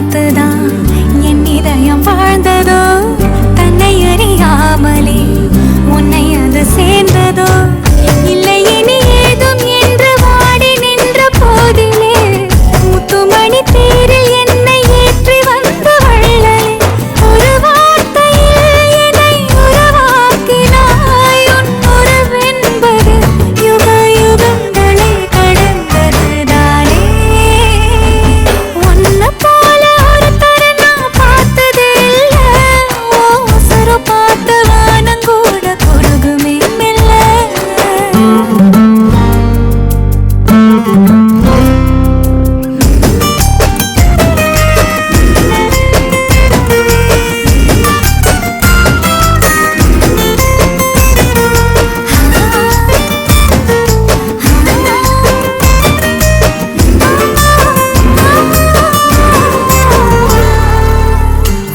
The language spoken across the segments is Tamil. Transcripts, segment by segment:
பார்த்துதான் என் இதயம் வாழ்ந்ததோ, தன்னை அறியாமலே உன்னை அது சேர்ந்ததோ, இல்லை இனி ஏதும் என்று வாடி நின்ற போதிலே முத்துமணி தேரில் என்னை ஏற்றி வந்த வள்ளலே, ஒரு வார்த்தையில் என்னை உருவாக்கினாய். உன் உறவென்பது யுக யுகங்களை கடந்ததுதானே. உன்னை போல ஒருத்தரை நான் பார்த்ததே இல்லை. உசுர பார்த்து வானங்கூட குறுகுமே மெல்ல.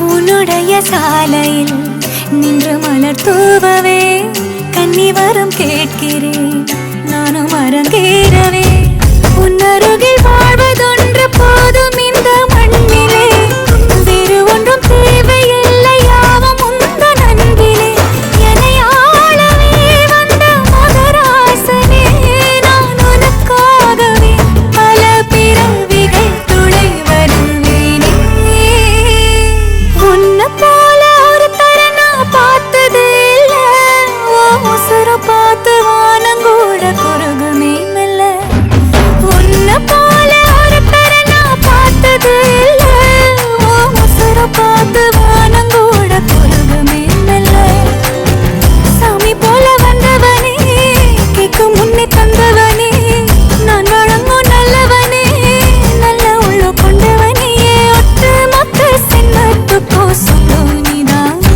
உன்னுடைய சாலையில் நின்று மலர் தூவவே கன்னி வரம் கேட்கிறேன், நானும் அரங்கேறவே. உன்னருகில் வாழ்வதொன்று போதும் இந்த மண்ணிலே, வேறு ஒன்றும் தேவையில்லை யாவும் உந்தன் அன்பிலே. என்னை ஆளவே வந்த மகராசனே, நான் உனக்காகவே பல பிறவிகள் துளை வருவேனே. உன்னை போல ஒருத்தரை நான் பார்த்ததே இல்லை. உசுர பார்த்து வானங்கூட குறுகுமே மெல்ல. உன்னை போல ஒருத்தரை நான் பார்த்ததே இல்லை. உசுர பார்த்து வானங்கூட குறுகுமே மெல்ல. சாமி போல வந்தவனே, கேட்கும் முன்னே தந்தவனே, நான் வழங்கும் நல்லவனே, நல்ல உள்ள கொண்டவனே, ஒட்டு மொத்த சென்னத்துக்கோ சொந்தம் நீதானே.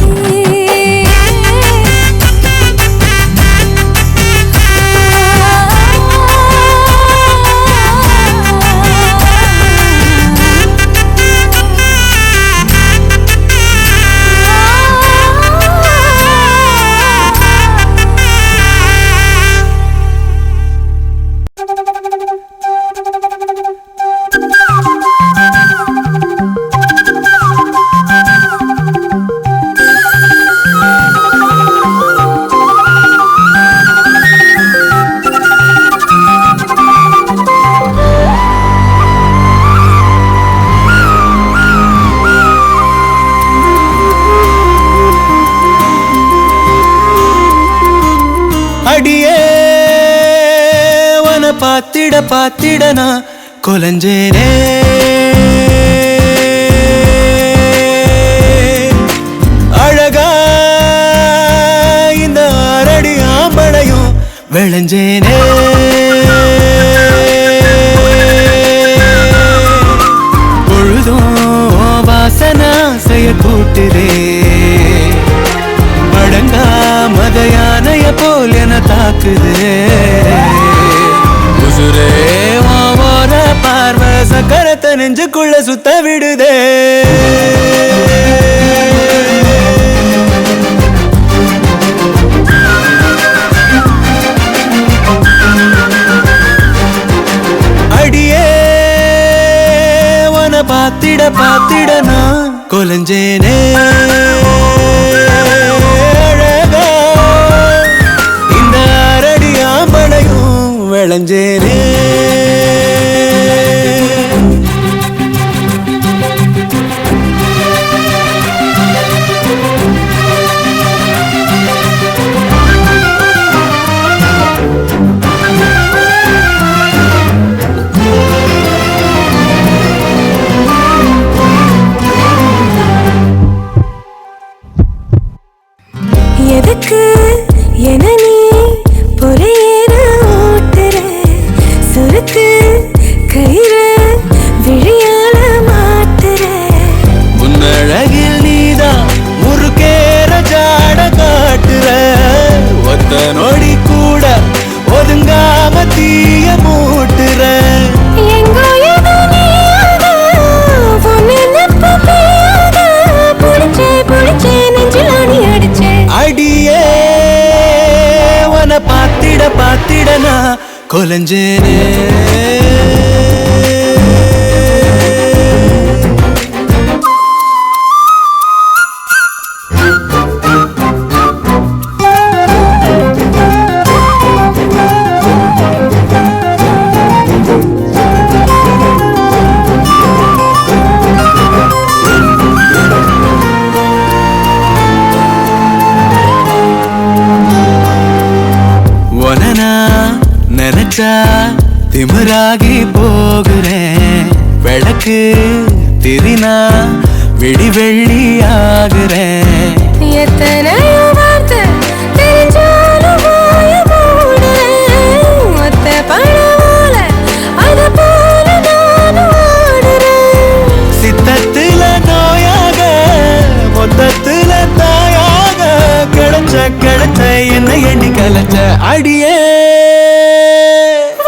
அடியே வன பாத்திட பாத்திட நான் கொலஞ்சேனே. அழகா இந்த அரடி ஆம்பளையும் விளைஞ்சேனே. பொழுதும் வாசனா செய்ய கூட்டுதே, அடங்கா மத யானைய போல் என தாக்குதே. உசுரே வார பார்வை சக்கரத்தை நெஞ்சுக்குள்ள சுத்த விடுதே. அடியே வன பாத்திட பாத்திட நான் கொலஞ்சேனே. விளைஞ்சேனே. எதுக்கு என நீ பொறையேற ஓட்டுற, சுருக்கு கயிறு விழியால மாட்டுற. உன்னழகில் நீதான் முறுக்கேற ஜாட காட்டுற, ஒத்த நொடி கூட ஒதுங்காம தீய மூட்டுற. எங்கோ ஏதோ நீயாக உன்னை நம்ப பெய்யாத, புடிச்சே புடிச்சே நெஞ்சில் ஆணி அடிச்சே. அடியே வன பாத்திட பாத்திட நான் கொலஞ்சேனே. நினைச்சா திமிராகி போகிறேன். விளக்கு திரினா விடி வெள்ளி ஆகுறேன். எத்தனையோ வார்த்தை தெரிஞ்சாலும் வாய மூடுறேன். ஒத்த பழவால அது போல நானும் ஆடுறேன். சித்தத்துல நோயாக மொத்தத்துல தாயாக கிடைச்ச கிடைச்ச என்ன எண்ணி கலைச்ச அடியே.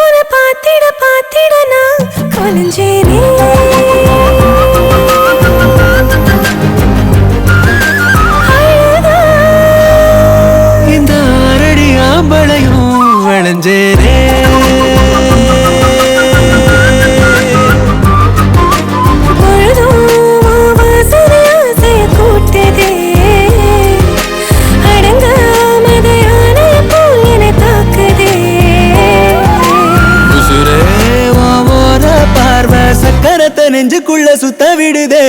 உன்னை பார்த்திட பார்த்திட நான் கொலைஞ்சேனே. இந்த அரடி ஆம்பளையும் விளைஞ்சேரே. பொழுதும் வாசனை ஆசைய கூட்டுதே. அடங்காமது யானை போல் என்னை தாக்குதே. உசுரே ஓர பார்வை சக்கரத்தை நெஞ்சுக்குள்ள சுத்த விடுதே.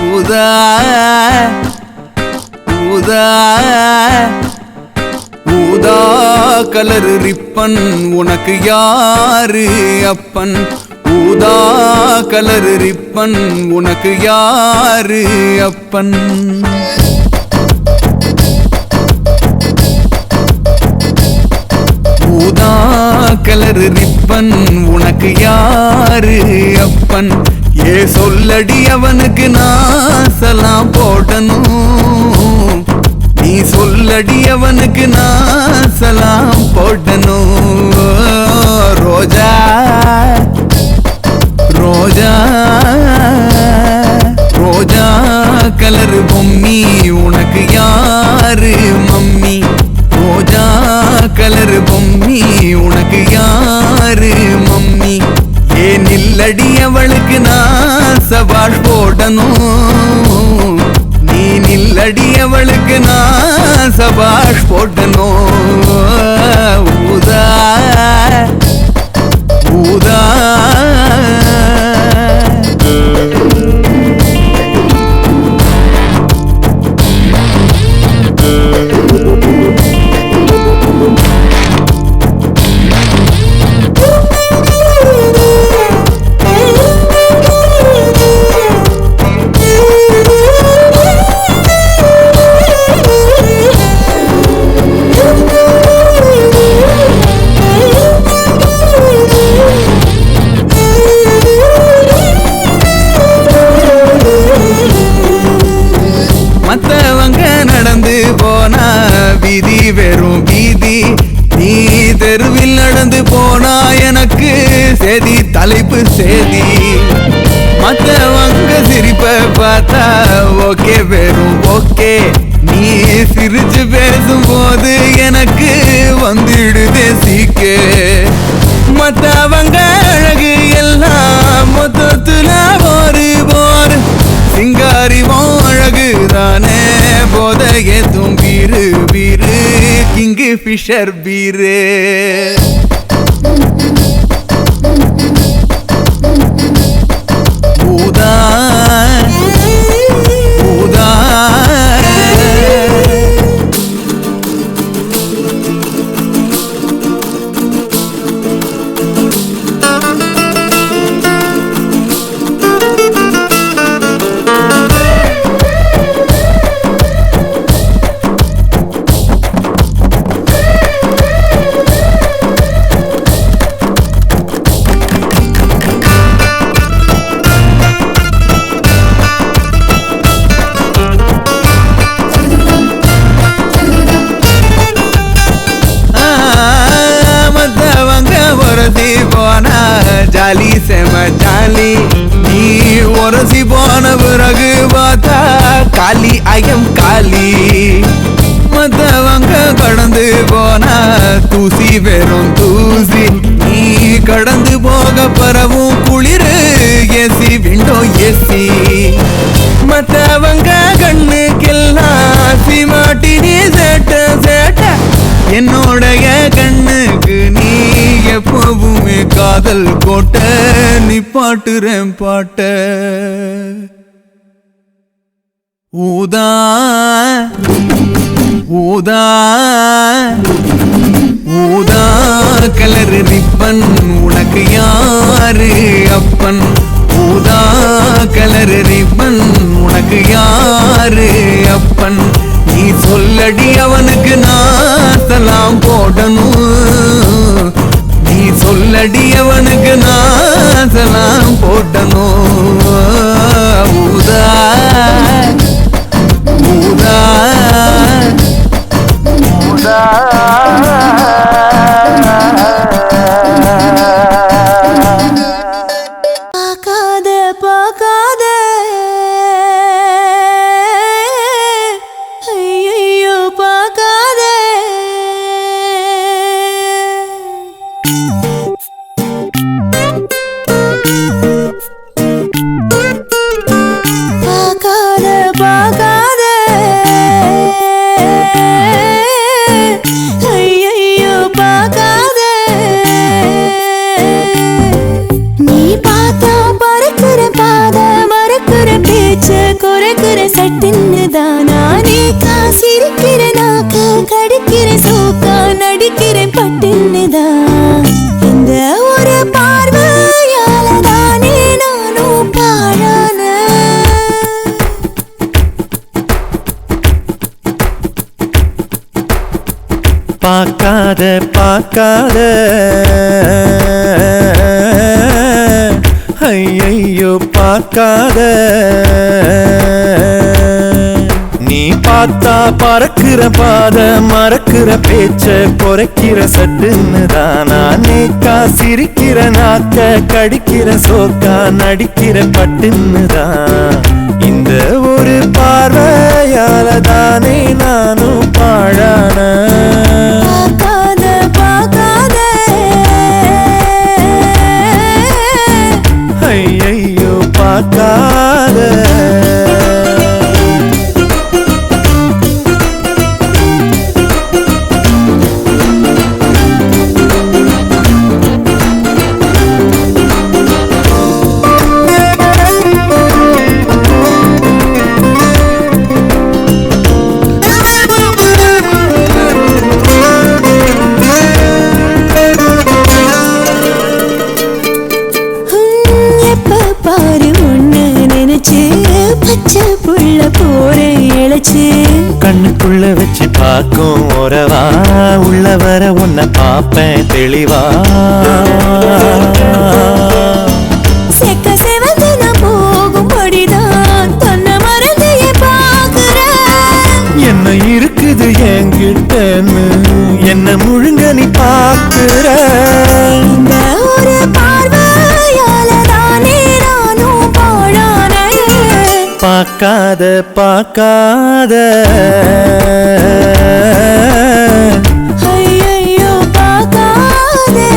ஊதா ஊதா ஊதா கலர் ரிப்பன் உனக்கு யாரு அப்பன் ஊதா கலர் ரிப்பன் உனக்கு யாரு அப்பன் ஊதா கலர் ரிப்பன் உனக்கு யாரு அப்பன் ஏ சொல்லடி அவனுக்கு நான் சலாம் போடணும் நீ சொல்லடி அவனுக்கு நான் சலாம் போடணும் ரோஜா ரோஜா ரோஜா கலர் பொம்மி உனக்கு யாரு மம்மி ரோஜா கலர் பொம்மி உனக்கு யாரு மம்மி ஏ நில்லடி அவளுக்கு நான் சவால் போடணும் நீ நில்லடி அவளுக்கு நான் சவால் போடணும் ஊதா ஊதா மத்தவங்க நடந்து போனா வீதி வெறும் வீதி நீ தெருவில் நடந்து போனா எனக்கு சேதி தலைப்பு சேதி மத்தவங்க சிரிப்ப பார்த்தா ஓகே வெறும் ஓகே நீ சிரிச்சு பேசும்போது எனக்கு வந்துடுதே சீக்கே மத்தவங்க அழகு எல்லாம் மொத்தத்துல ஒரு போர் சிங்காரிவும் அழகுதானே போதையே தும்பீரு பீரு கிங்கு ஃபிஷர் பீரு ஊதா ஊதா போனா ஜாலி செம ஜாலி நீ உரசி போன பிறகு பார்த்தா காலி ஐயம் காலி மத்தவங்க கடந்து போனா தூசி வெறும் தூசி நீ கடந்து போக பரவும் குளிரு ஏசி விண்டோ ஏசி மத்தவங்க கண்ணுக்கெல்லாம் சிமாட்டி நீ சேட்ட சேட்ட என்னோடைய கண்ணுக்கு நீ எப்பவுமே காதல் கோட்ட நீ பாட்டுறேன் பாட்ட ஊதா ஊதா ஊதா கலர் ரிப்பன் உனக்கு யாரு அப்பன் ஊதா கலர் ரிப்பன் உனக்கு யாரு அப்பன் நீ சொல்லடி அவனுக்கு நான் சலாம் போடணும் நீ சொல்லடி அவனுக்கு நான் சலாம் போடணும் ஊதா ஊதா ஊதா பார்க்காத பார்க்காத ஐயையோ பார்க்காத பார்க்காத பார்க்காத பார்க்காத ஐயையோ பார்க்காத நீ பார்த்தா பறக்கிற பாத மறக்கிற பேச்ச குறைக்கிற சட்டுன்னு தானா நேக்கா சிரிக்கிற நாக்க கடிக்கிற சோக்கா நடிக்கிற பட்டுன்னு தான் இந்த ஒரு பார்வையால தானே நானும் பாழான ஐயையோ பார்க்காத கண்ணுக்குள்ள வச்சு பார்க்கும் உறவா உள்ள வர உன்னை பார்ப்பேன் தெளிவா செக்க செவந்து நான் போகும்படிதான் தன்னை மறந்தையே பார்க்கிறேன் என்ன இருக்குது என்கிட்டன்னு என்ன முழுங்க நீ பார்க்கிற இந்த ஒரு பார்வையால தானே நானும் பாழானே பார்க்காத பார்க்காத ஐயையோ பார்க்காதே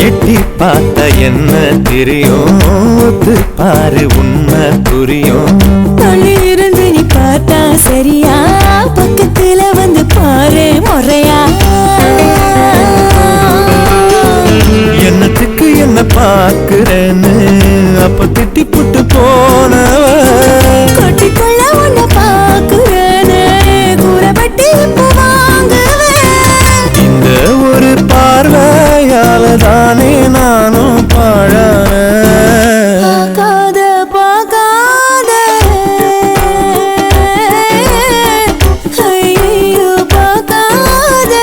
எட்டி பார்த்த என்ன தெரியும் ஒத்து பாரு உண்மை புரியும் தள்ளி இருந்து நீ பார்த்தா சரியா பக்கத்துல வந்து பாரு முறையா என்னத்துக்கு என்ன பார்க்கிறேன்னு அப்ப திட்டி புட்டு போனவ கொட்டிக்கொள்ள உன்னை பார்க்கிறேன்னு கூறப்பட்டு இப்போ வாங்குவேன் இந்த ஒரு பார்வையால தானே நானும் பாழான பார்க்காத பார்க்காத ஐயோ பார்க்காத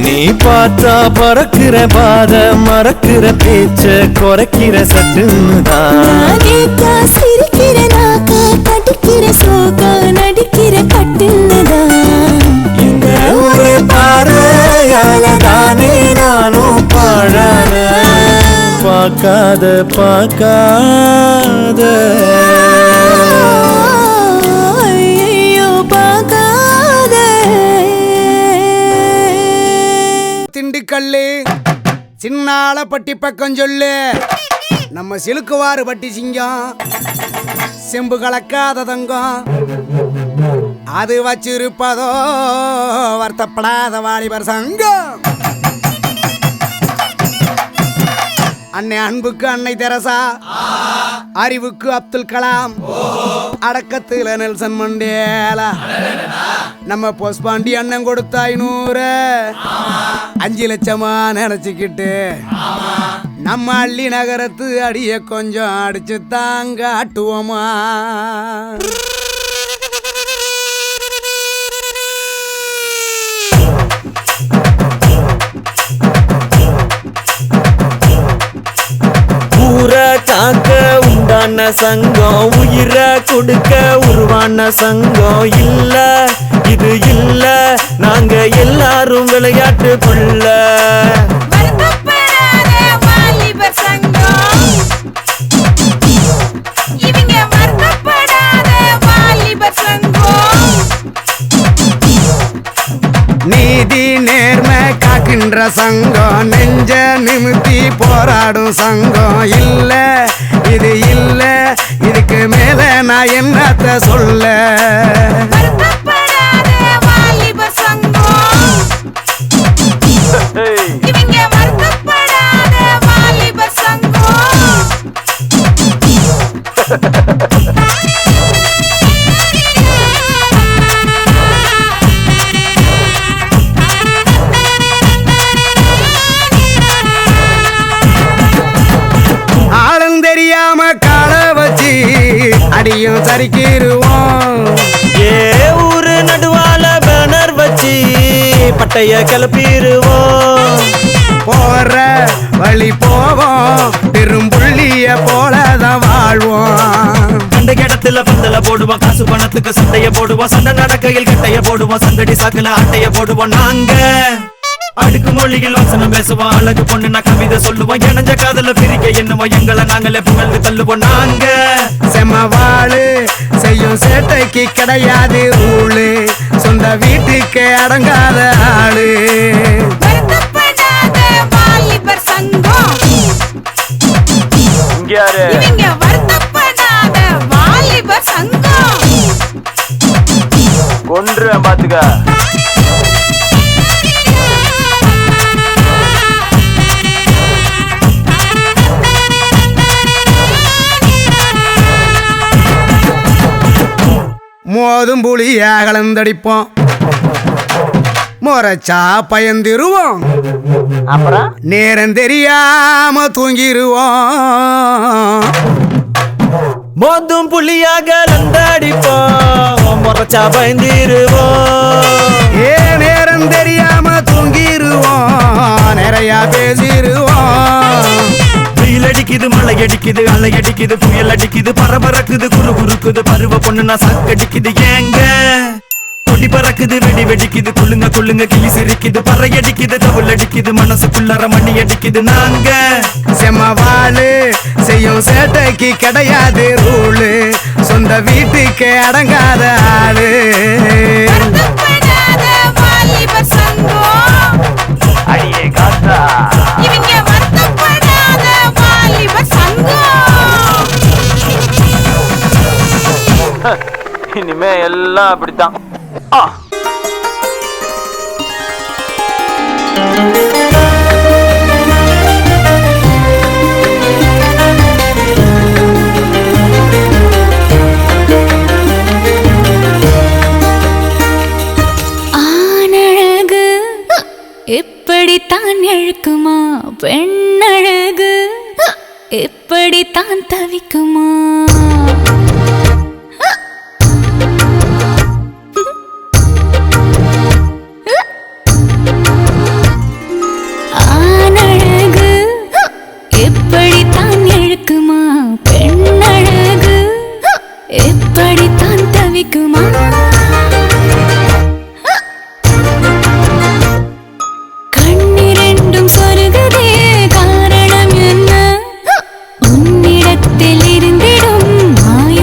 நீ பார்த்தா பறக்கிற பாத மறக்கிற பேச்ச குறைக்கிற சட்டுன்னு தான் நானேக்கா சிரிக்கிற நாக்க கடிக்கிற சோக்கா நடிக்கிற பட்டுன்னுதான் இந்த ஒரு பார்வையால தானே நானும் பாழான பார்க்காத பார்க்காத ஐயோ பார்க்காத திண்டுக்கல்லு சின்னால பட்டி பக்கம் சொல்லு நம்ம சிலுக்குவாறு பட்டி சிங்கம் செம்பு கலக்காத தங்கம் அது வச்சிருப்பதோ வருத்தப்படாத வாலிபர் சங்கம் அன்னை அன்புக்கு அன்னை தெரசா அறிவுக்கு அப்துல் கலாம் அடக்கத்துல நெல்சன் மண்டேலா நம்ம பொஸ்பாண்டி அண்ணன் கொடுத்த 500 5 லட்சமா நினைச்சுக்கிட்டு நம்ம அள்ளி நகரத்து அடிய கொஞ்சம் அடிச்சு தாங்க ஆட்டுவோமா ஊரை காக்க உண்டான சங்கம் உயிரை கொடுக்க உருவான சங்கம் இல்ல இது இல்ல நாங்க எல்லாரும் விளையாட்டுக்குள்ள நீதி நேர்மை காக்கின்ற சங்கம் நெஞ்ச நிமித்தி போராடும் சங்கம் இல்ல இது இல்ல இதுக்கு மேல நான் என்னத்த சொல்ல நறுக்கிடுவோம். ஏ ஊரு நடுவால பேனர் வச்சு பட்டைய கிளப்பிடுவோம். போற வழி போவோம், பெரும்புள்ளிய போலதான் வாழ்வோம். கண்ட இடத்துல பந்தல போடுவோம், காசு பணத்துக்கு சண்டைய போடுவோம். சண்டை நடக்கையில் கட்டைய போடுவோம், சந்தடி சாக்குல அட்டைய போடுவோம். நாங்க அடுக்கு மொழியில் வசனம் பேசுவோம், அழகு பொண்ணுனா கவிதை சொல்லுவோம். இணைஞ்ச காதல பிரிக்க என்னவோம், எங்களை நாங்களே புகழ்ந்து தள்ளுவோம். நாங்க செம்மவாளு செய்யும் சேட்டைக்கு கிடையாது ஊழு, சொந்த வீட்டுக்கு அடங்காத ஆளு. வருத்தப்படாத வாலிபர் சங்கம். இங்க யாரு? இவங்க வருத்தப்படாத வாலிபர் சங்கம். கொன்றுவேன் பாத்துக்க. மோதும் புளிய கலந்தடிப்போம், முறைச்சா பயந்திருவோம். அப்புறம் நேரம் தெரியாம தூங்கிருவோம். மோதும் புள்ளியாக லந்தடிப்போம், முறைச்சா பயந்திருவோம். ஏ நேரம் தெரியாம தூங்கிருவோம், நிறைய பேசிருவோம். வெயில் அடிக்குது, மழை அடிக்குது, அலை அடிக்குது, புயல் அடிக்குது, பரபரக்குது, குறு குறுக்குது, பருவ பொண்ணுனா சாக்கடிக்குது. ஏங்க கொடி பறக்குது, வெடி வெடிக்குது, குள்ளுங்க குள்ளுங்க கிளி சிரிக்குது, பறை அடிக்குது, தவுள் அடிக்குது, மனசுக்குள்ளற மணி அடிக்குது. நாங்க செம்மவாளு செய்யும் சேட்டைக்கு கிடையாது ரூலு, சொந்த வீட்டுக்கு அடங்காத ஆளு. வருத்தப்படாத வாலிபர் சங்கம். அடியே காத்தா. இவங்க வருத்தப்படாத வாலிபர் சங்கம். இனிமே எல்லாம் அப்படித்தான். ஆனழகு எப்படித்தான் இழுக்குமா, பெண்ணழகு எப்படித்தான் தவிக்குமா. ஆனழகு எப்படித்தான் இழுக்குமா, பெண்ணழகு எப்படித்தான் தவிக்குமா. கண்ணிரண்டும் சொருகுதே, காரணம் என்ன? உன்னிடத்தில் இருந்திடும் மாய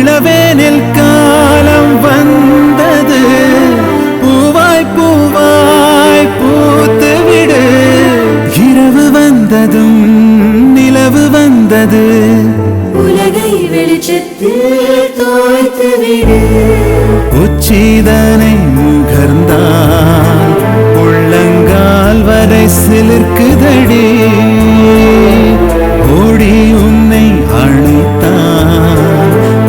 இளவேனில் காலம் வந்தது பூவாய் பூவாய் பூத்துவிடு இரவு வந்ததும் நிலவு வந்தது உலகை வெளிச்சத்தில் தோய்த்து விடு உச்சிதனை முகர்ந்தான் உள்ளங்கால் வரை சிலிர்க்குதடி ஓடி உன்னை அழைத்தான்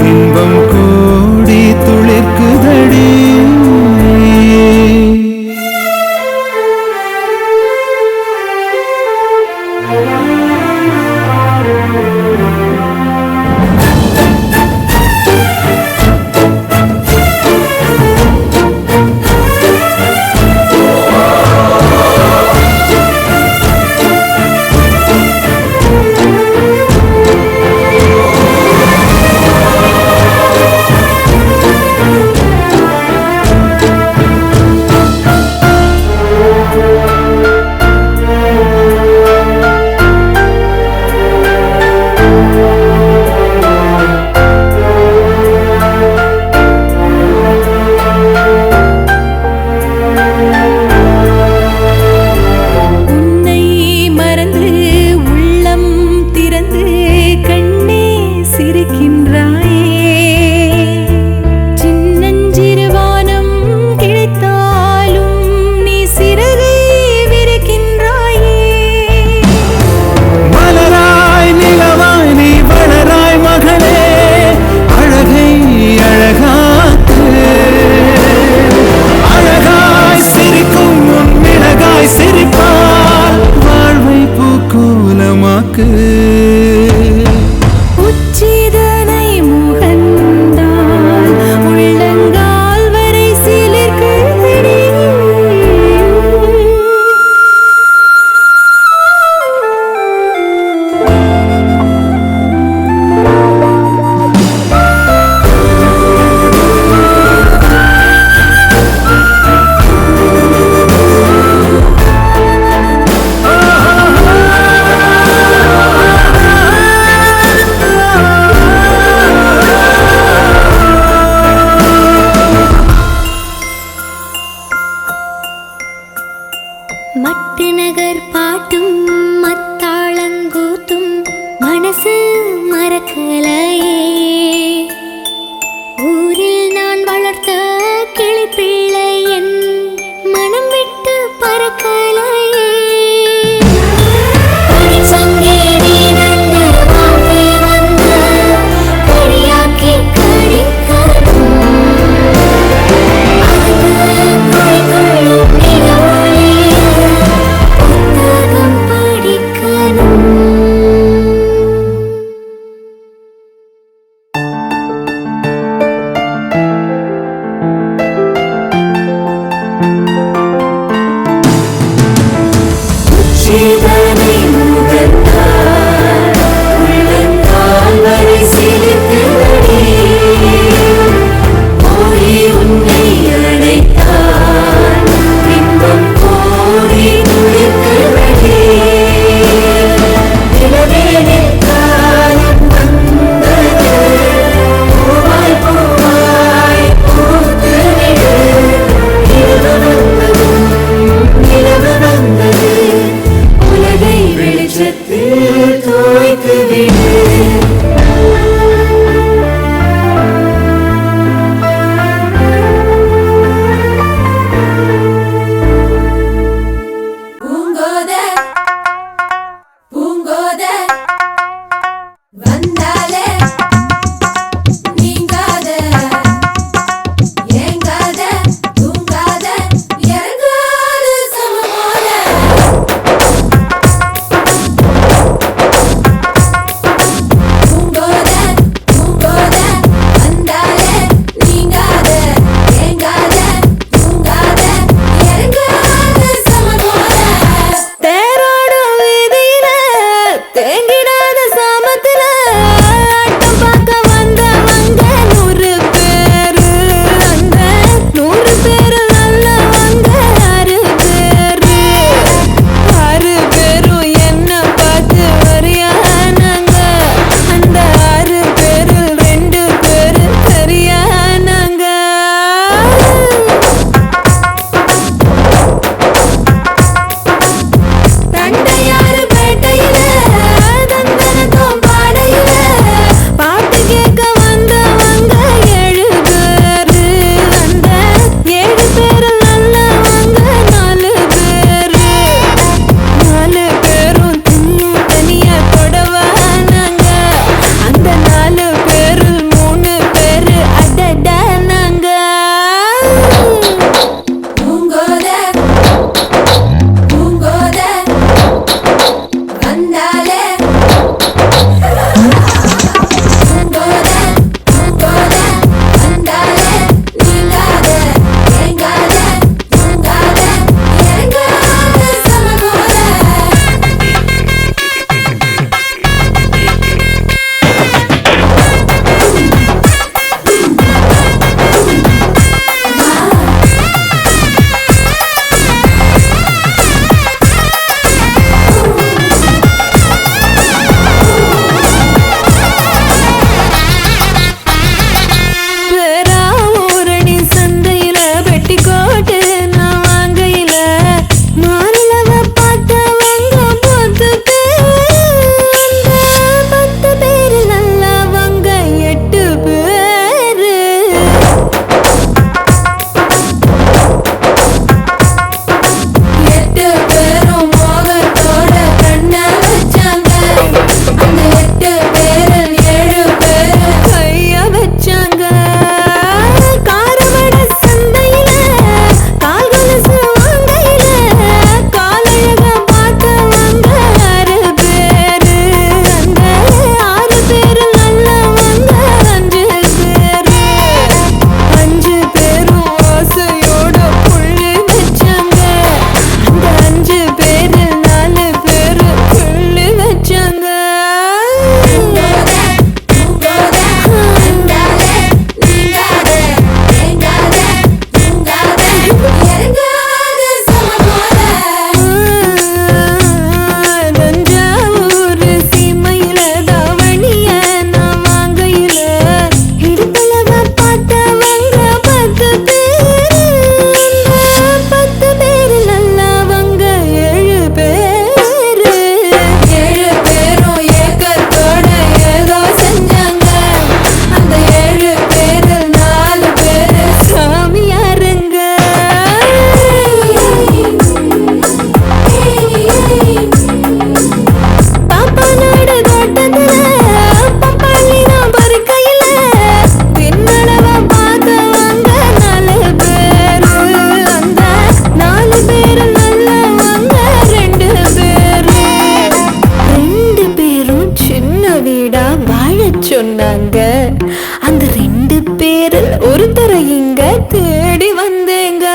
இன்பம் கூடி துளிர்க்குதடி நாங்க அந்த 2 பேரில் ஒருத்தரை இங்க தேடி வந்தேங்க.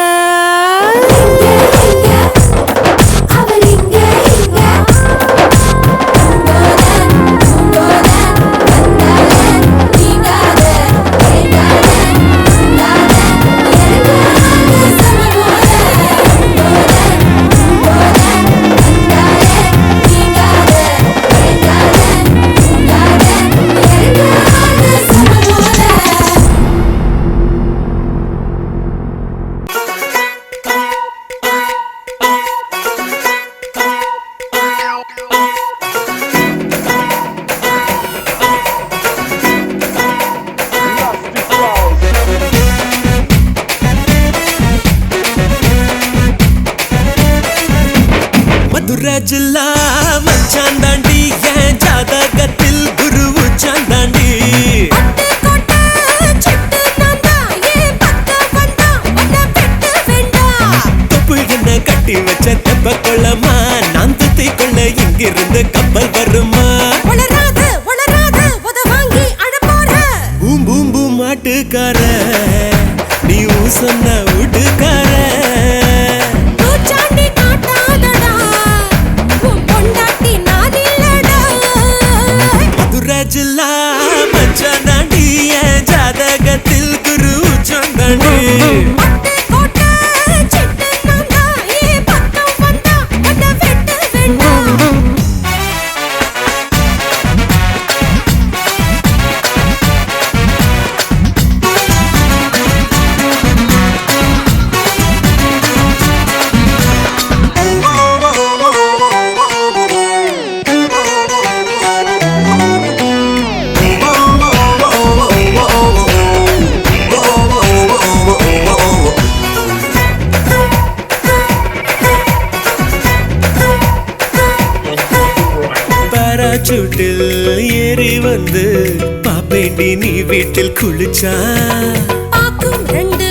மதுராஜில்லா மச்சான் தாண்டி என் ஜாதகத்தில் குரு உச்சான் தாண்டி தொப்பு என்ன கட்டி வச்ச தெப்ப கொள்ளமா நான் துத்தி கொள்ள இங்கிருந்து கப்பல் வருமா பூம் பூம் பூம் மாட்டுக்கார நீ சொன்ன வீட்டுக்கார மதுராஜில்லா மச்சான் தாண்டி என் ஜாதகத்தில் குரு உச்சான் தாண்டி பாராசூட்டில் ஏறி வந்து பாப்பேண்டி நீ வீட்டில் குளிச்சா பாக்கும் 2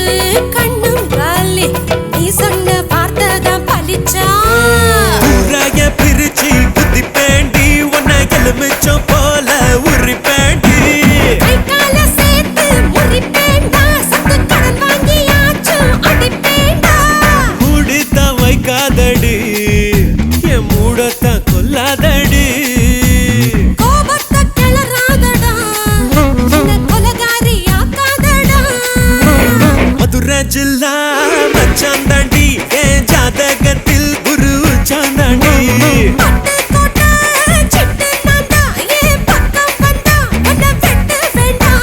கண்ணும் காலி நீ சொன்ன வார்த்தைதான் பலிச்சா. ஊராய பிரிச்சு புத்தி பேண்டி உன்னை எலுமிச்சம் போல உரி பேண்டி கை கால சேர்த்து முறிப்பேண்டா சத்து கடன் வாங்கியாச்சும் அடிப்பேண்டா. மூடித்தான் வைக்காதடி என் மூடத்தான் கொல்லாதடி கோபத்தை கிளறாதடா இந்த கொலகாரி ஆக்காதடா. மதுராஜில்லா மச்சான் தாண்டி என் ஜாதகத்தில் குரு உச்சான் தாண்டி பட்டுக்கோட்டை சிட்டு நான்தா ஏன் பக்கம் வந்தா உன்னை வெட்ட வேண்டாம்.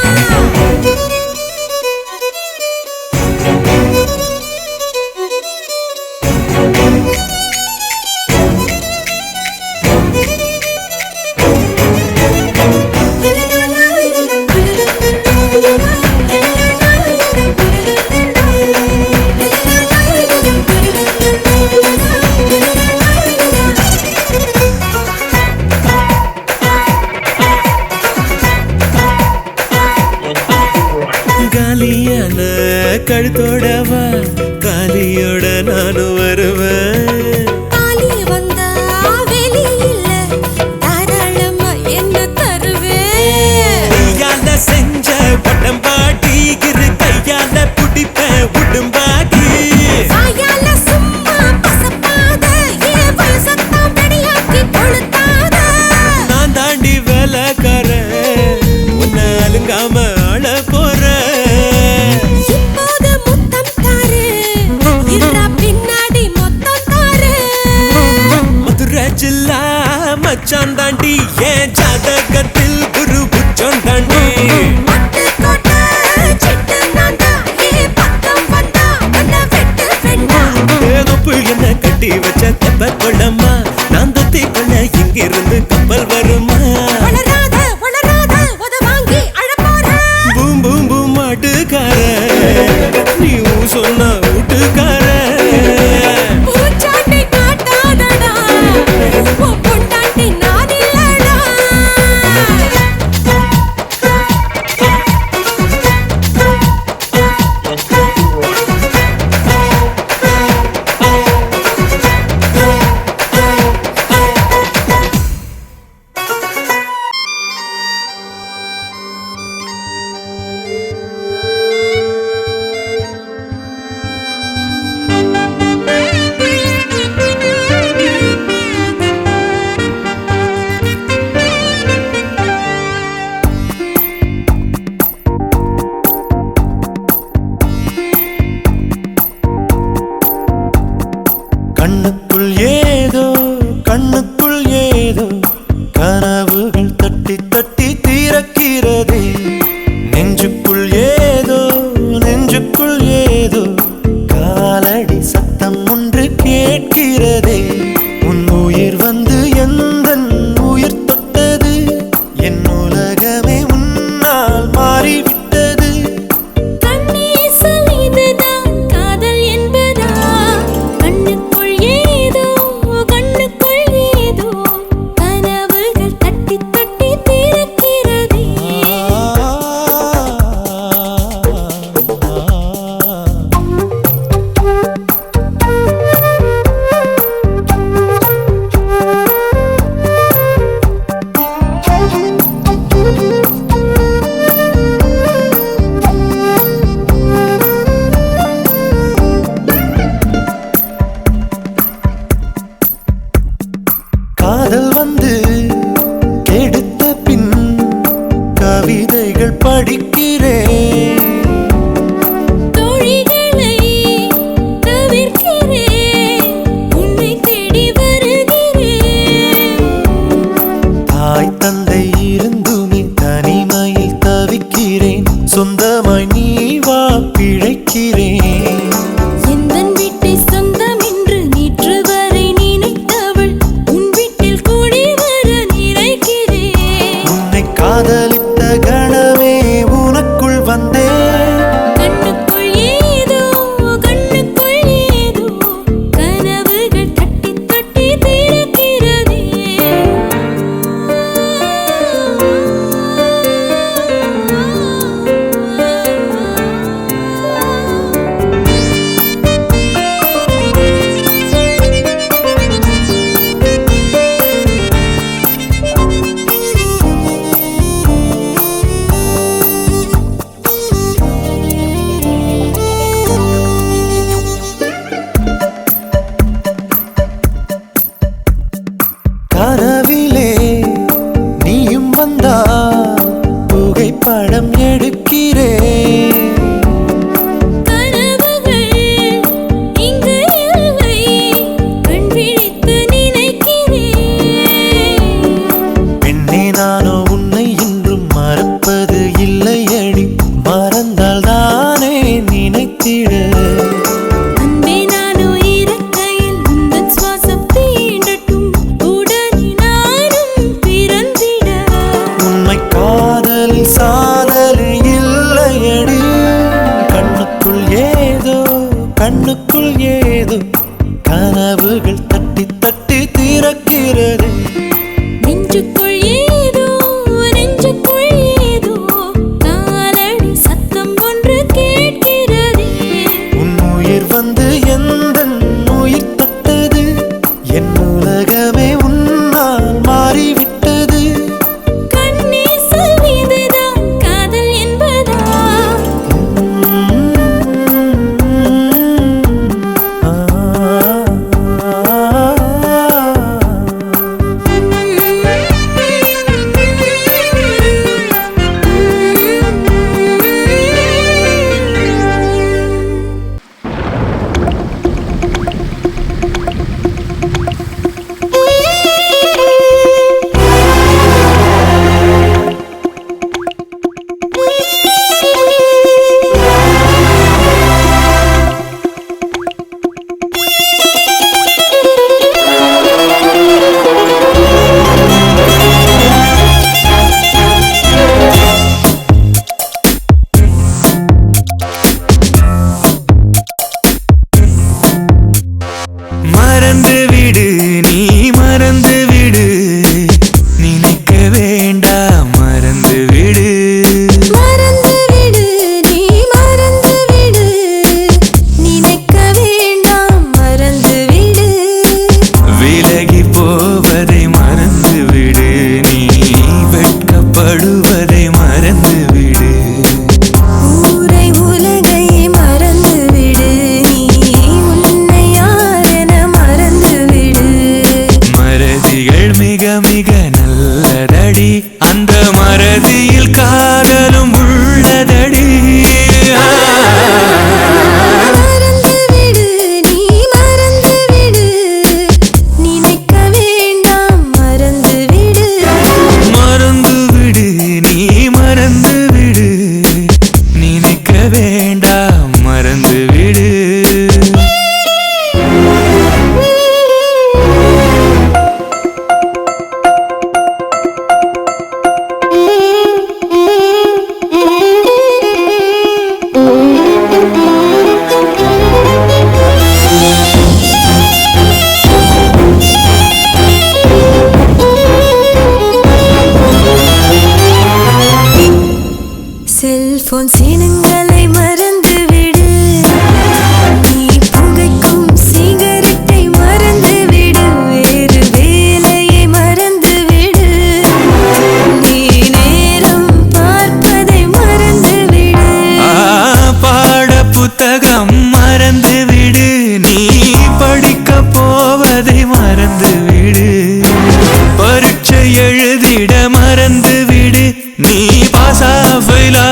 காலியான கழுத்தோடவா காலியோட நானும் வருவேன் தாலி வந்தா வெளியில தாராளமா என்ன தருவேன். கையால செஞ்ச பட்டம் பாட்டி இரு கையால புடிப்ப உடும்பாடி வாயால சும்மா பசப்பாத ஏன் வயசத்தான் வெடியாக்கி கொளுத்தாத. நான் தாண்டி வேலைக்காரன் உன்னை அலுங்காம ஆள போறேன் இப்போது முத்தம் தாரு இருடா பின்னாடி மொத்தம் தாரு. மதுராஜில்லா மச்சான் தாண்டி என் ஜாதகத்தில் குரு உச்சான் தாண்டி பட்டுக்கோட்டை சிட்டு நான்தா ஏன் பக்கம் வந்தா உன்னை வெட்ட வேண்டாம். ஏதொப்பு என்ன கட்டி வச்ச தெப்ப கொள்ளம்மா நான் துத்தி கொள்ள இங்கிருந்து கப்பல் வருமா வளராத வளராத உத வாங்கி அழப்போற. பூம் பூம் பூம் மாட்டுக்கார நீ சொன்ன வீட்டுக்கார பூச்சாண்டி காட்டாதடா உன் பொண்டாட்டி நான் இல்லடா. மறக்கிறேன். தோழிகளை தவிர்க்கிறேன், உன்னை தேடி வருகிறேன். தாய் தந்தை இருந்துமே தனிமையில் தவிக்கிறேன். சொந்தமாய் நீ வா பிழைக்கிறேன். எந்தன் வீட்டை சொந்தம் என்று நேற்று வரை நினைத்தவள் உன் வீட்டில் கூடி வர நினைக்கிறேன். உன்னை காதலித்த கணமே உனக்குள் வந்தேன். கண்ணுக்குள் ஏதோ கனவுகள் தட்டி தட்டி திறக்கிறதே. கனவிலே நீயும் வந்தால் புகைப்படம் எடுக்கிறேன். கனவுகள் இங்கு இல்லை, கண் விழித்து நினைக்கிறேன். பெண்ணே நானோ உன்னை இன்றும் மறப்பது இல்லையடி. மறந்தால் தானே நினைத்திட. அன்பே நானோ இருக்கையில் உந்தன் சுவாசம் தீண்டட்டும், உடனே நானும் பிறந்திட. உண்மை காதலில் சாதல் இல்லையடி. கண்ணுக்குள் ஏதோ கனவுகள் தட்டி தட்டி திறக்கிறது. நெஞ்சுக்குள் ஏதோ காலடி சத்தம் ஒன்று கேட்கிறதே. உன் உயிர் வந்து எந்தன் உயிர் தொட்டது. என் உலகமே உன்னால் மாறிவிட்டது. கண்ணே சொல், இதுதான் காதல் என்பதா? மறந்து விடு நீ மறந்து விடு, நினைக்க வேண்டாம் மறந்து விடு. மறந்து விடு, நீ மறந்து விடு, நினைக்க வேண்டாம் மறந்து விடு. விலகி போவதை மறந்து விடு, நீ வெட்கப்படுவதை மறந்து விடு. ஊரை உலகை மறந்து விடு, நீ உன்னை யாரென மறந்து விடு. மறதிகள் மிக மிக நல்லதடி, அந்த மறதியில் காதலும் உள்ளதடி. மறந்து விடு, நீ மறந்து விடு, நினைக்க வேண்டாம் மறந்து விடு. மறந்து விடு நீ மறந்து விடு, நினைக்க வேண்டாம் மறந்து விடு. செல்போன் சினங்களை மறந்து விடு, நீ புகைக்கும் சிகரெட்டை மறந்து விடு. வேறு வேலையை மறந்து விடு, நீ நேரம் பார்ப்பதை மறந்து விடு. பாட புத்தகம் மறந்து விடு, நீ படிக்க போவதை மறந்து விடு. பரீட்சை எழுதிட மறந்து விடு, நீ பாசா ஃபெயிலா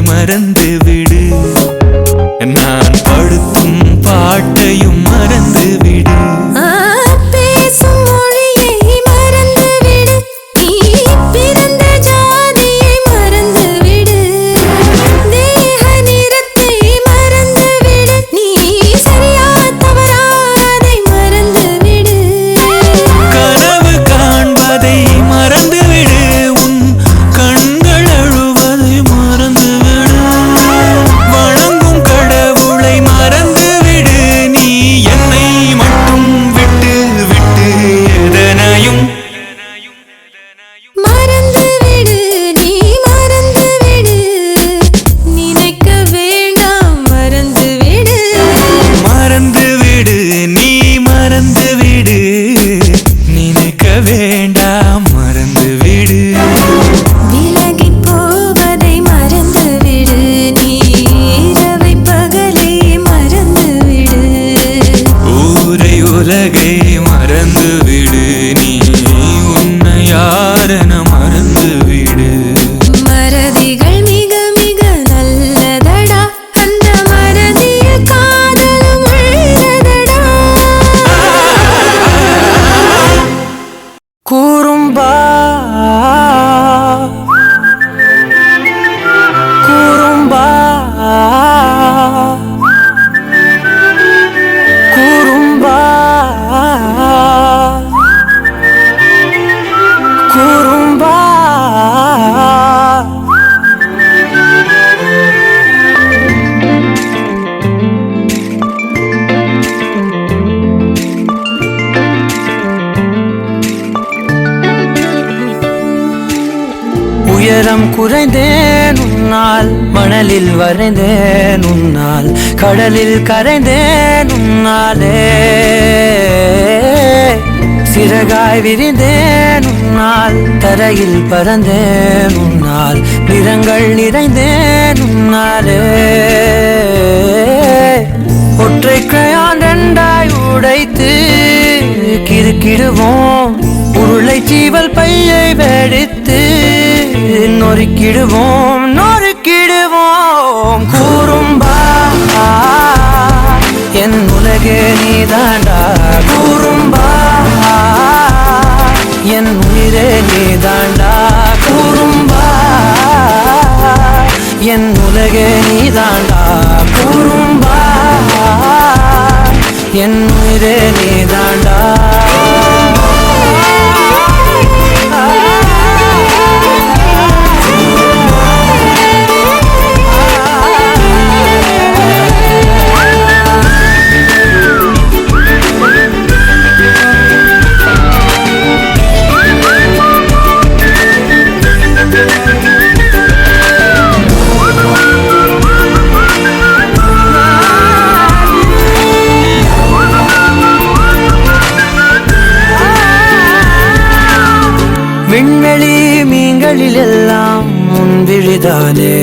மறந்து விடு நான் படுத்தும் பாட்டையும் மறந்து விடு பேசும் மொழியை மறந்து விடு நீ பிறந்த ஜாதியை மறந்து விடு தேக நிறத்தை மறந்து விடு நீ சரியா தவறா அதை மறந்து விடு கனவு காண்பதை மறந்து விடு உன் கண்கள் அழுவதை மறந்து விடு வணங்கும் கடவுளை மறந்து விடு நீ என்னை மட்டும் விட்டு விட்டு எதனையும் மறந்து விடு நீ மறந்து விடு நினைக்க வேண்டாம் மறந்து விடு மறந்து விடு நீ மறந்து விடு நினைக்க வேண்டாம் மறந்து விடு விலகி போவதை மறந்து விடு நீ இரவை பகலை மறந்து விடு ஊரை உலகை மறந்து விடு நீ உன்னை யாரென மறந்து விடு மறதிகள் மிக மிக நல்லதடா அந்த மறதியில் காதலும் உள்ளதடா கூறும்பா கூறும்பா கூறும்பா கூறும்பா உயரம் குறைந்தேன் உன்னால் மணலில் வரைந்தேன் உன்னால் கடலில் கரைந்தேன் உன்னாலே சிறகாய் விரிந்தேன் உன்னால் தரையில் பறந்தேன் உன்னால் நிறங்கள் நிறைந்தேன் உன்னாலே ஒற்றை கிரையான் ரெண்டாய் உடைத்து கிறுக்கிடுவோம் உருளை சீவல் பையை வெடித்து நொறுக்கிடுவோம் நொறுக்கிடுவோம் கூறும்பா என் உலகே நீதாண்டா கூறும்பா என் உயிரே நீதாண்டா கூறும்பா என் உலகே நீதாண்டா கூறும்பா என் உயிரே நீதாண்டா விண்வெளி மீன்களில் எல்லாம் உன் விழிதானே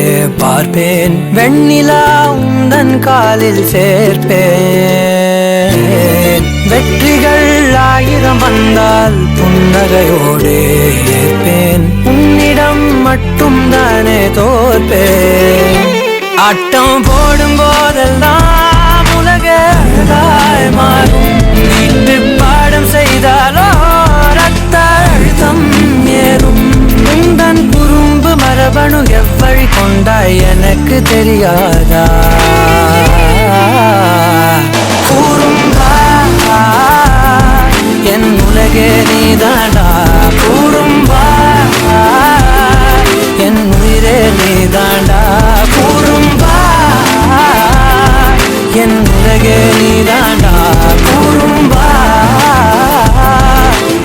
பார்ப்பேன் வெண்ணிலா உந்தன் காலில் சேர்ப்பேன் வெற்றிகள் ஆயிரம் வந்தால் புன்னகையோடே ஏற்பேன் உன்னிடம் மட்டும் தானே தோற்பேன் ஆட்டம் போடும் போதெல்லாம் உலக அழகாய் மாறும் வீட்டு பாடம் செய்தாலோ ரத்த அழுத்தம் ஏறும் உந்தன் குறும்பு மரபணு எவ்வழி கொண்டாய் எனக்கு தெரியாதா கூறும்பா என் உலகே நீதாண்டா கூறும்பா என் உயிரே நீதாண்டா கூறும்பா என் உலகே நீதாண்டா கூறும்பா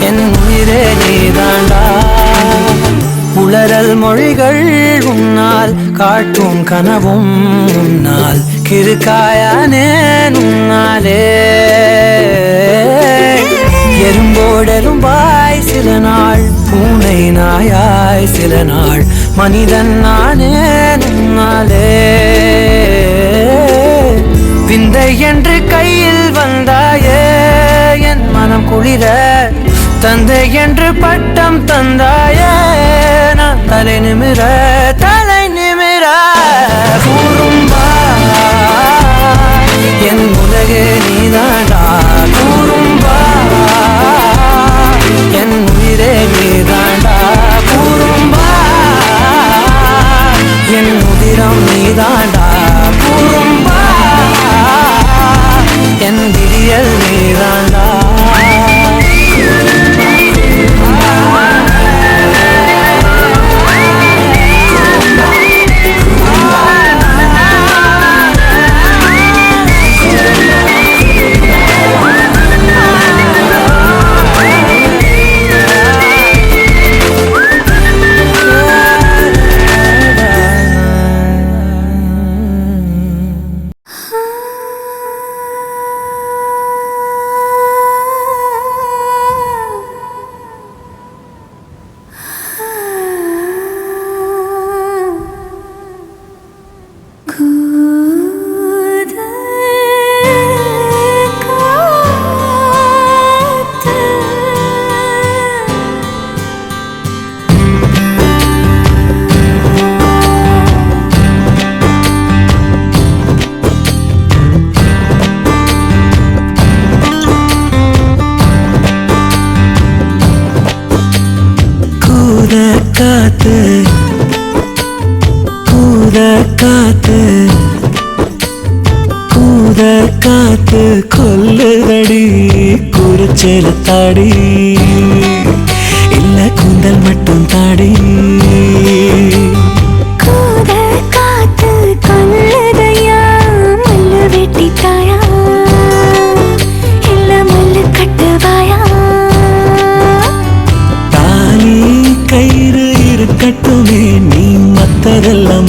என் உயிரே நீதாண்டா உளறல் மொழிகள் உன்னால் காட்டும் கனவும் உன்னால் கிறுக்காயானே உன்னாலே எறும்போடெரும்பாய் சில நாள் பூனை நாயாய் சில நாள் மனிதன் நானே உன்னாலே விந்தை என்று கையில் வந்தாயே என் மனம் குளிர தந்தை என்று பட்டம் தந்தாயே நான் தலை நிமிர காத்து கூத காத்து கொல்லுதடி குறிச்சேல தாடி இல்ல கூந்தல் மட்டும் தாடி கூத காத்து கொல்லுதையா மல்லு வெட்டிட்டாயா இல்ல மல்லு கட்டுவாயா தாலி கயிறு இருக்கட்டுமே நீ மத்ததெல்லாம்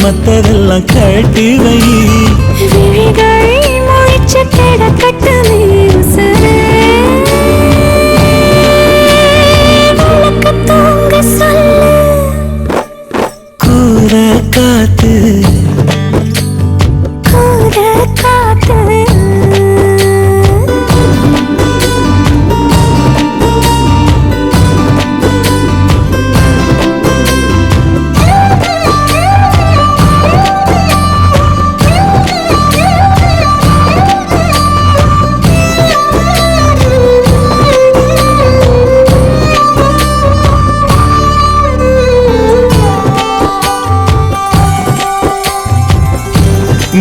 கட்டி வை விழிகள் முழிச்சு கிடக்கட்டுமே உசுரே விளக்கு தூங்க சொல்லு கூற காத்து கூத காத்து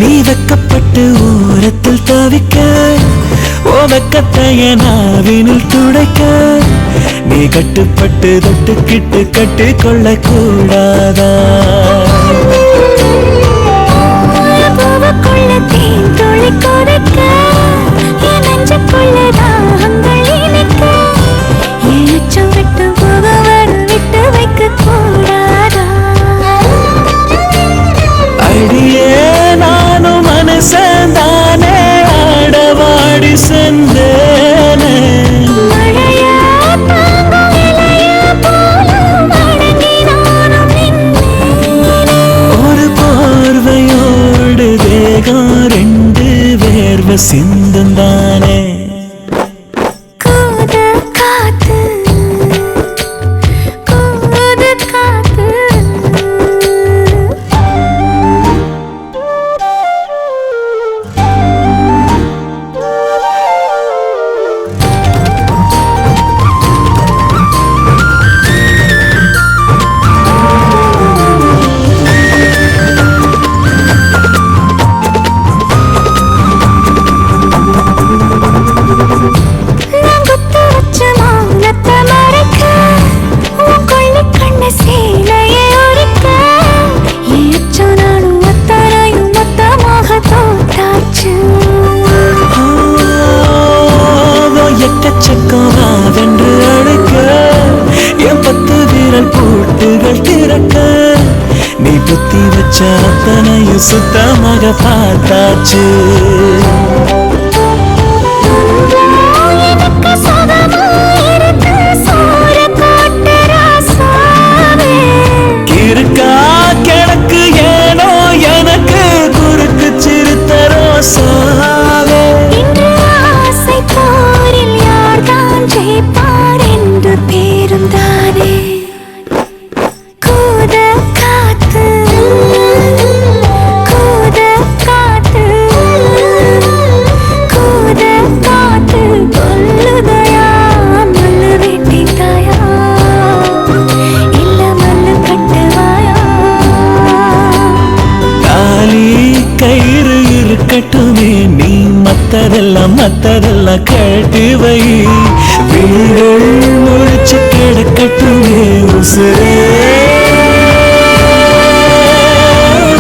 நீ வெக்கப்பட்டு ஓரத்தில் தவிக்க ஓ வெக்கத்தைய நாவினில் துடைக்க நீ கட்டுப்பட்டு தொட்டுக்கிட்டு கட்டிக்கொள்ள கூடாதா பூவுக்குள்ள தேன் துளி கொதிக்க என் நெஞ்சுக்குள்ள தாகங்கள் இனிக்க என் அச்சம் விட்டு போகவர் விட்டு வைக்க கூடாதா அடியே நானும் மனசந்தானே ஆடவாடி சென்றேனே மழையா தாங்கும் இலையா போல வணங்கி நானும் நின்றேனே ஒரு போர்வையோடு தேகம் ரெண்டு வேர்வை சிந்தும் தானே கூத காத்து கூத காத்து நான் குத்து வச்ச மௌனத்தை மறைக்க உன் கொள்ளி கண்ண சேலையை உரிக்க என் அச்சம் நானும் அத்தனையும் மொத்தமாக தோத்தாச்சு எக்கச்சக்கம் வென்று அழைக்க என் 10 விரல் பூட்டுகள் திறக்க நீ புத்தி வச்ச அத்தனையும் சுத்தமாக பார்த்தாச்சு எனக்கு சுகமா இருக்கு சோற காட்டு ராசாவே இருக்கா கிழக்கு ஏனோ எனக்கு குறுக்கு சிறுத்தரோ சாவே இன்று ஆசை போரில் யார்தான் ஜெயிப்பார் என்று பேரும் தானே கூத காத்து கூத காத்து கூத காத்து கொல்லுதையா மல்லு வெட்டிட்டாயா இல்ல மல்லு கட்டுவாயா தாலி கயிறு இருக்கட்டுமே நீ மத்ததெல்லாம் கட்டி வை வீடுகள் முழிச்சு கிடக்கட்டுமே உசுரே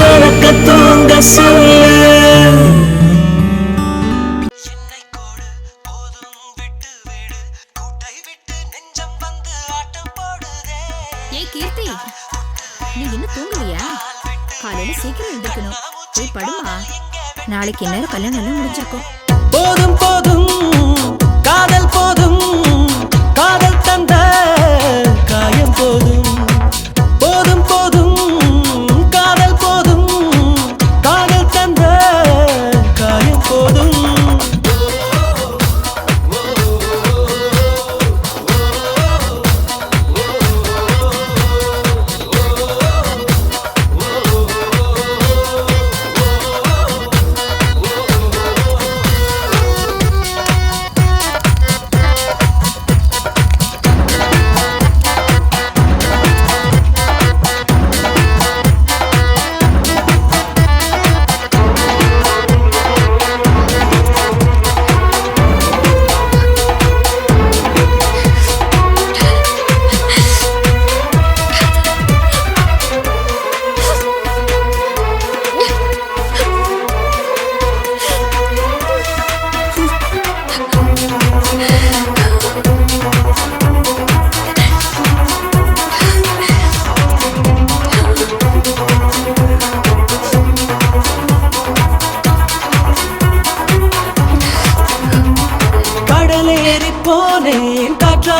வழக்க தூங்க சொல்லு ஏய் கீர்த்தி, நீ இன்னும் தூங்கலையா? காலையில சீக்கிரம் எழுந்திருக்கணும். போய் படுமா. நாளைக்கு இந்நேரம் கல்யாணம் எல்லாம் முடிஞ்சிருக்கும். போதும் போதும் காதல் போதும் காதல் தந்த காயம் போதும் போதும் போதும் காதல் போதும் காதல் தந்த காயம் போதும்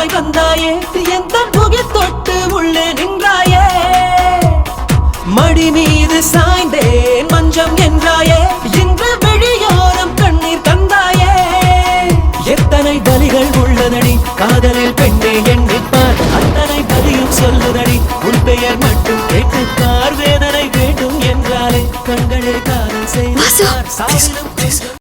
மெதுவாய் வந்தாயே எந்த முகில் தொட்டு உள்ளே நின்றாயே மடி மீது சாய்ந்தேன் மஞ்சம் என்றாயே இன்று வெளியோரம் கண்ணீர் தந்தாயே எத்தனை வலிகள் உள்ளதடி காதலில் பெண்ணே எண்ணிப்பார் அத்தனை பதியும் சொல்லுதடி உன் பெயர் மட்டும் கேட்டுப்பார் வேதனை வேண்டும் என்றாலே கண்களே காதல் செய்தார் சாவிலும்